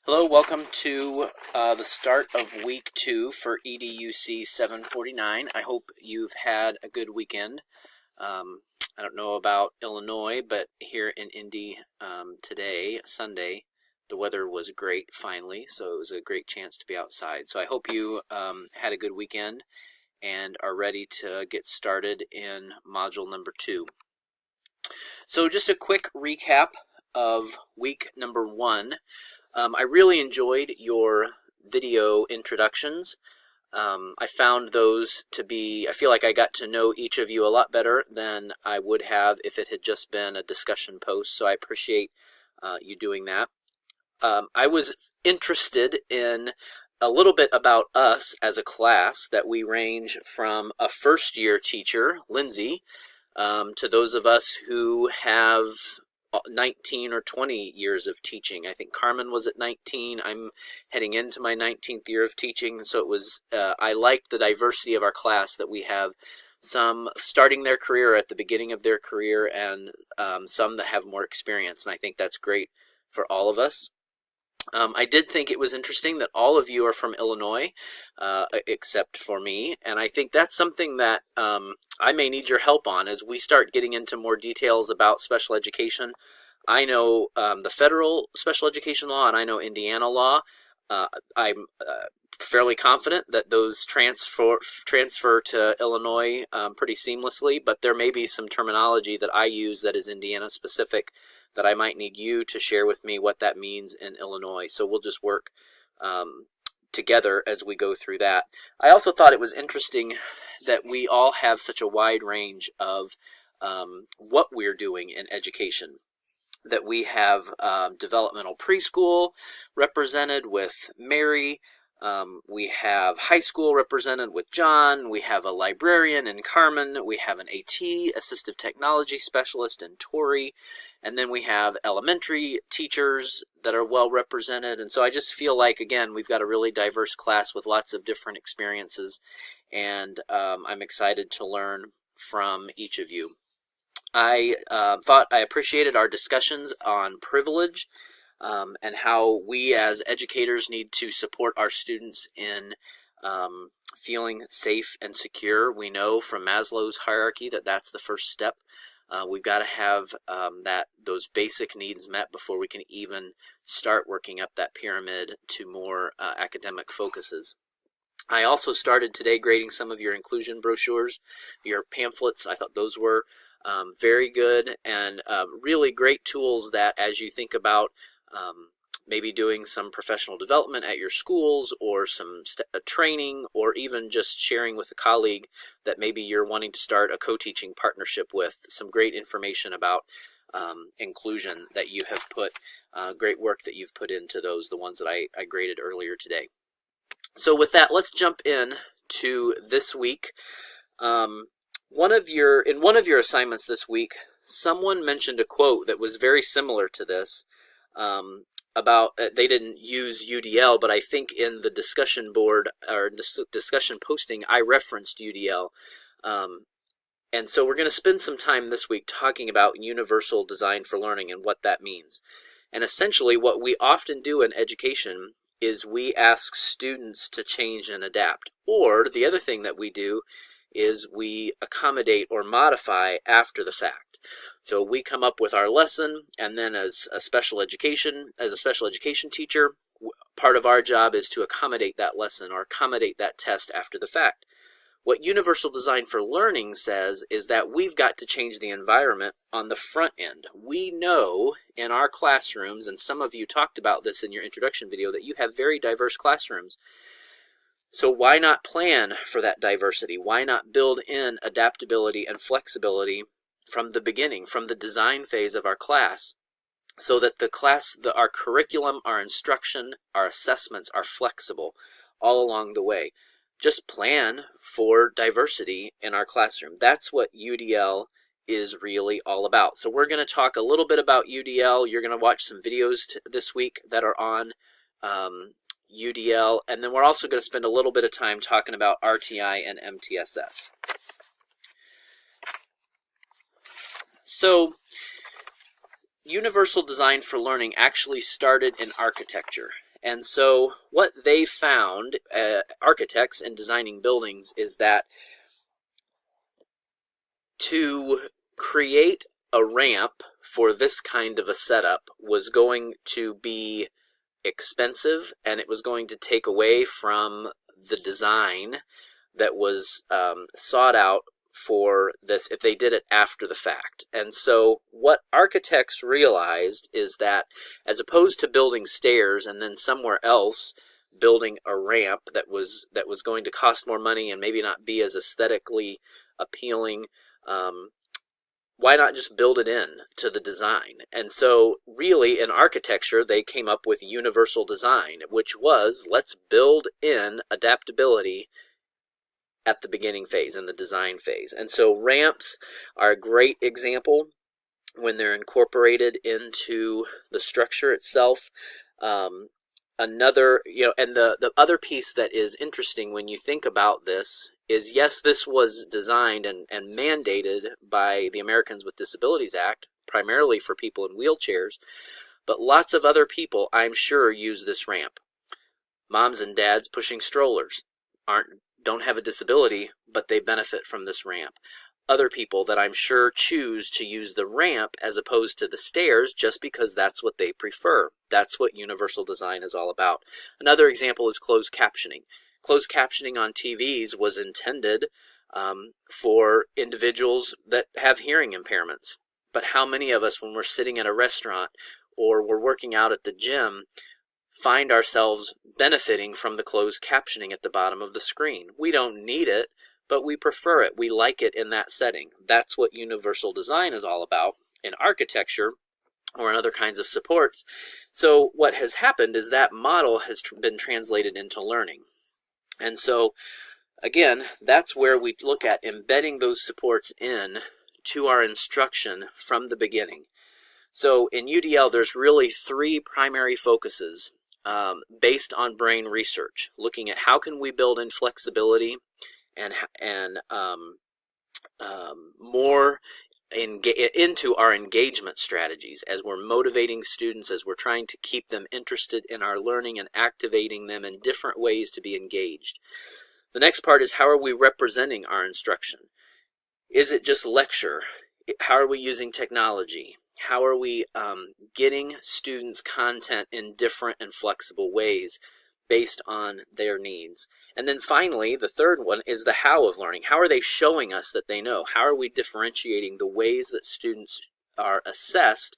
Hello, welcome to the start of week 2 for EDUC 749. I hope you've had a good weekend. I don't know about Illinois, but here in Indy today, Sunday, the weather was great finally, so it was a great chance to be outside. So I hope you had a good weekend and are ready to get started in module number 2. So just a quick recap of week number 1. I really enjoyed your video introductions. I found those to be, I feel like I got to know each of you a lot better than I would have if it had just been a discussion post, so I appreciate you doing that. I was interested in a little bit about us as a class, that we range from a first-year teacher, Lindsay, to those of us who have 19 or 20 years of teaching. I think Carmen was at 19. I'm heading into my 19th year of teaching. So it was, I liked the diversity of our class, that we have some starting their career at the beginning of their career and some that have more experience. And I think that's great for all of us. I did think it was interesting that all of you are from Illinois, except for me, and I think that's something that I may need your help on as we start getting into more details about special education. I know the federal special education law, and I know Indiana law. I'm fairly confident that those transfer to Illinois pretty seamlessly, but there may be some terminology that I use that is Indiana specific that I might need you to share with me what that means in Illinois. So we'll just work together as we go through that. I also thought it was interesting that we all have such a wide range of what we're doing in education. That we have developmental preschool represented with Mary. We have high school represented with John. We have a librarian in Carmen. We have an AT, assistive technology specialist, in Tori. And then we have elementary teachers that are well represented. And so I just feel like, again, we've got a really diverse class with lots of different experiences. And I'm excited to learn from each of you. I thought I appreciated our discussions on privilege and how we as educators need to support our students in feeling safe and secure. We know from Maslow's hierarchy that that's the first step. We've got to have those basic needs met before we can even start working up that pyramid to more academic focuses. I also started today grading some of your inclusion brochures, your pamphlets. I thought those were very good and really great tools that, as you think about maybe doing some professional development at your schools or some training, or even just sharing with a colleague that maybe you're wanting to start a co-teaching partnership with, some great information about inclusion that you have put, great work that you've put into those, the ones that I graded earlier today. So with that, let's jump in to this week. In one of your assignments this week, someone mentioned a quote that was very similar to this. About they didn't use UDL, but I think in the discussion board or discussion posting, I referenced UDL. And so we're going to spend some time this week talking about universal design for learning and what that means. And essentially what we often do in education is we ask students to change and adapt. Or the other thing that we do is we accommodate or modify after the fact. So we come up with our lesson, and then as a special education teacher, part of our job is to accommodate that lesson or accommodate that test after the fact. What Universal Design for Learning says is that we've got to change the environment on the front end. We know in our classrooms, and some of you talked about this in your introduction video, that you have very diverse classrooms. So why not plan for that diversity? Why not build in adaptability and flexibility from the beginning, from the design phase of our class, so that our curriculum, our instruction, our assessments are flexible all along the way? Just plan for diversity in our classroom. That's what UDL is really all about. So we're going to talk a little bit about UDL. You're going to watch some videos this week that are on UDL, and then we're also going to spend a little bit of time talking about RTI and MTSS. So Universal Design for Learning actually started in architecture, And so what they found, architects in designing buildings, is that to create a ramp for this kind of a setup was going to be expensive, and it was going to take away from the design that was sought out for this if they did it after the fact. And so what architects realized is that as opposed to building stairs and then somewhere else building a ramp that was going to cost more money and maybe not be as aesthetically appealing, why not just build it in to the design? And so really in architecture they came up with universal design, which was, let's build in adaptability at the beginning phase, in the design phase. And so ramps are a great example when they're incorporated into the structure itself. Another, and the other piece that is interesting when you think about this is, yes, this was designed and mandated by the Americans with Disabilities Act, primarily for people in wheelchairs, but lots of other people, I'm sure, use this ramp. Moms and dads pushing strollers don't have a disability, but they benefit from this ramp. Other people that I'm sure choose to use the ramp as opposed to the stairs just because that's what they prefer. That's what universal design is all about. Another example is closed captioning. Closed captioning on TVs was intended for individuals that have hearing impairments. But how many of us, when we're sitting at a restaurant or we're working out at the gym, find ourselves benefiting from the closed captioning at the bottom of the screen? We don't need it, but we prefer it. We like it in that setting. That's what universal design is all about in architecture or in other kinds of supports. So what has happened is that model has been translated into learning. And so again, that's where we look at embedding those supports in to our instruction from the beginning. So in UDL, there's really three primary focuses based on brain research, looking at how can we build in flexibility and more into our engagement strategies as we're motivating students, as we're trying to keep them interested in our learning and activating them in different ways to be engaged. The next part is, how are we representing our instruction? Is it just lecture? How are we using technology? How are we getting students content in different and flexible ways based on their needs? And then finally, the third one is the how of learning. How are they showing us that they know? How are we differentiating the ways that students are assessed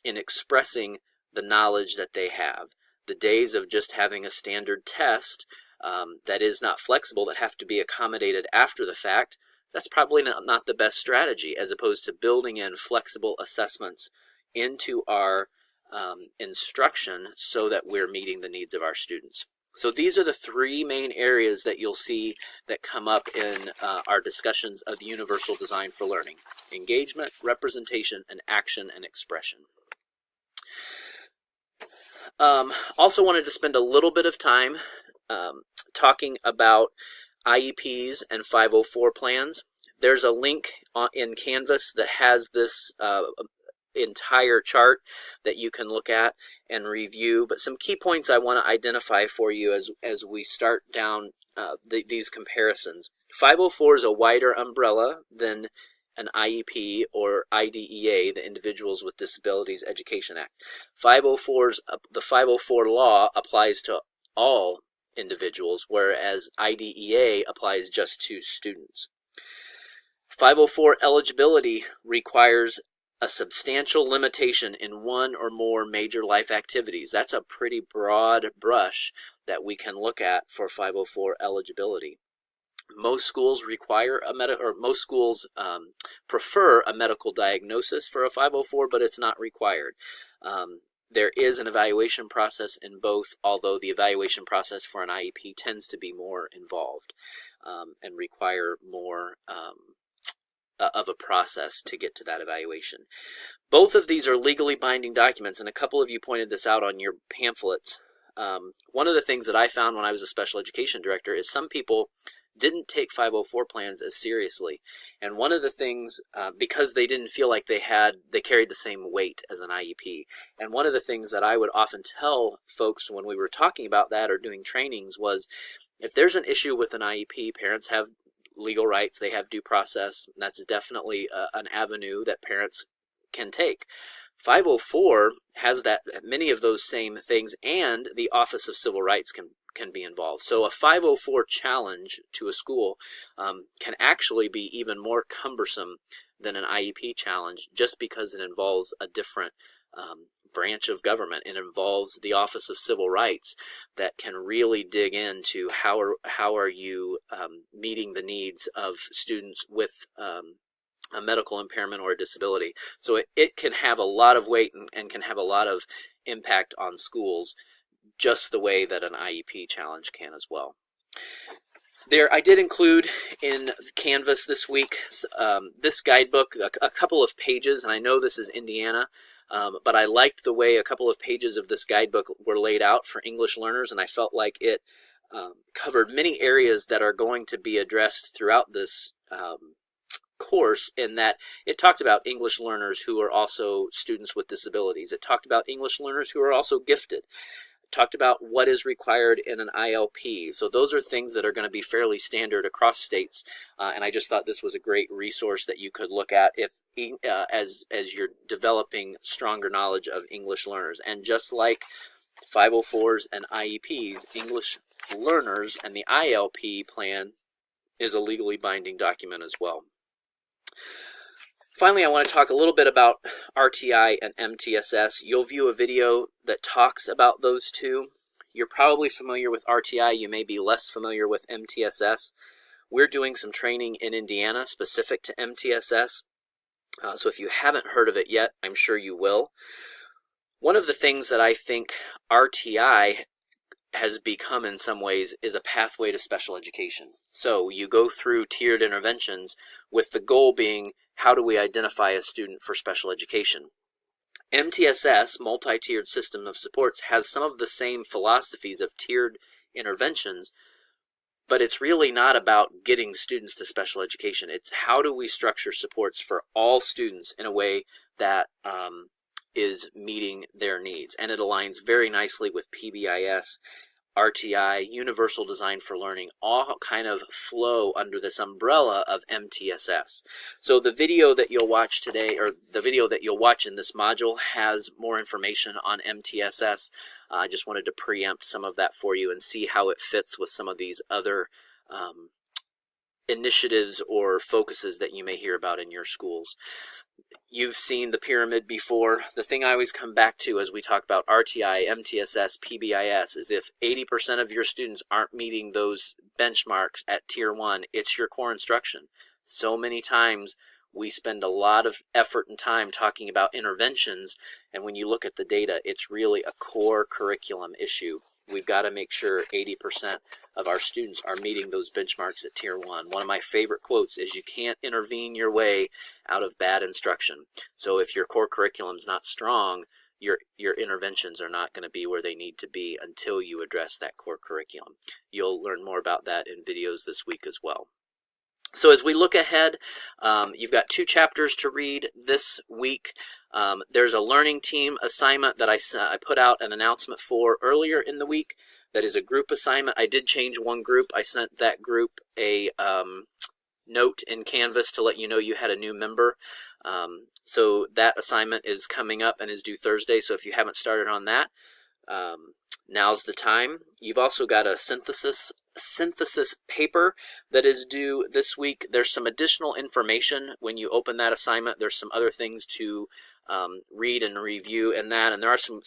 in expressing the knowledge that they have? The days of just having a standard test that is not flexible, that have to be accommodated after the fact, that's probably not the best strategy, as opposed to building in flexible assessments into our instruction so that we're meeting the needs of our students. So these are the three main areas that you'll see that come up in our discussions of universal design for learning: engagement, representation, and action and expression. Also wanted to spend a little bit of time talking about IEPs and 504 plans. There's a link in Canvas that has this entire chart that you can look at and review, but some key points I want to identify for you as we start down these comparisons. 504 is a wider umbrella than an IEP or IDEA, the Individuals with Disabilities Education Act. The 504 law applies to all individuals, whereas IDEA applies just to students. 504 eligibility requires a substantial limitation in one or more major life activities. That's a pretty broad brush that we can look at for 504 eligibility. Most schools prefer a medical diagnosis for a 504, but it's not required. There is an evaluation process in both, although the evaluation process for an IEP tends to be more involved and require more of a process to get to that evaluation. Both of these are legally binding documents, and a couple of you pointed this out on your pamphlets. One of the things that I found when I was a special education director is some people didn't take 504 plans as seriously. And one of the things, because they didn't feel like they carried the same weight as an IEP. And one of the things that I would often tell folks when we were talking about that or doing trainings was, if there's an issue with an IEP, parents have legal rights, they have due process. That's definitely an avenue that parents can take. 504 has many of those same things, and the Office of Civil Rights can be involved. So a 504 challenge to a school can actually be even more cumbersome than an IEP challenge, just because it involves a different branch of government. It involves the Office of Civil Rights that can really dig into how are you meeting the needs of students with a medical impairment or a disability. So it can have a lot of weight and can have a lot of impact on schools, just the way that an IEP challenge can as well. I did include in Canvas this week this guidebook, a couple of pages, and I know this is Indiana, but I liked the way a couple of pages of this guidebook were laid out for English learners, and I felt like it covered many areas that are going to be addressed throughout this course, in that it talked about English learners who are also students with disabilities. It talked about English learners who are also gifted. It talked about what is required in an ILP. So those are things that are going to be fairly standard across states, and I just thought this was a great resource that you could look at if as you're developing stronger knowledge of English learners. And just like 504s and IEPs, English learners and the ILP plan is a legally binding document as well. Finally, I want to talk a little bit about RTI and MTSS. You'll view a video that talks about those two. You're probably familiar with RTI. You may be less familiar with MTSS. We're doing some training in Indiana specific to MTSS. So if you haven't heard of it yet, I'm sure you will. One of the things that I think RTI has become in some ways is a pathway to special education. So you go through tiered interventions with the goal being, how do we identify a student for special education? MTSS, multi-tiered system of supports, has some of the same philosophies of tiered interventions, but it's really not about getting students to special education. It's how do we structure supports for all students in a way that is meeting their needs. And it aligns very nicely with PBIS, RTI, Universal Design for Learning, all kind of flow under this umbrella of MTSS. So the video that you'll watch today, or the video that you'll watch in this module, has more information on MTSS. I just wanted to preempt some of that for you and see how it fits with some of these other initiatives or focuses that you may hear about in your schools. You've seen the pyramid before. The thing I always come back to as we talk about RTI, MTSS, PBIS is if 80% of your students aren't meeting those benchmarks at Tier 1, it's your core instruction. So many times we spend a lot of effort and time talking about interventions, and when you look at the data, it's really a core curriculum issue. We've got to make sure 80% of our students are meeting those benchmarks at Tier 1. One of my favorite quotes is, you can't intervene your way out of bad instruction. So if your core curriculum's not strong, your interventions are not going to be where they need to be until you address that core curriculum. You'll learn more about that in videos this week as well. So as we look ahead, you've got 2 chapters to read this week. There's a learning team assignment that I put out an announcement for earlier in the week. That is a group assignment. I did change one group. I sent that group a note in Canvas to let you know you had a new member. So that assignment is coming up and is due Thursday. So if you haven't started on that, now's the time. You've also got a synthesis paper that is due this week. There's some additional information when you open that assignment. There's some other things to read and review in that, and there are some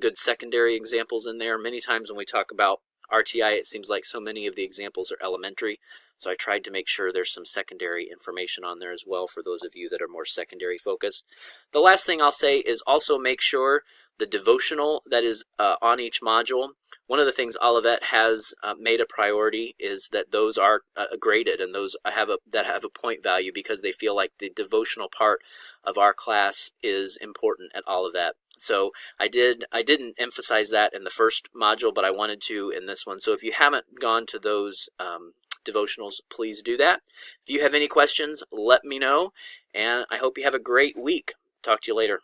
good secondary examples in there. Many times when we talk about RTI, it seems like so many of the examples are elementary, so I tried to make sure there's some secondary information on there as well for those of you that are more secondary focused. The last thing I'll say is also make sure the devotional that is on each module. One of the things Olivet has made a priority is that those are graded, and those have a point value, because they feel like the devotional part of our class is important at Olivet. So I didn't emphasize that in the first module, but I wanted to in this one. So if you haven't gone to those devotionals, please do that. If you have any questions, let me know, and I hope you have a great week. Talk to you later.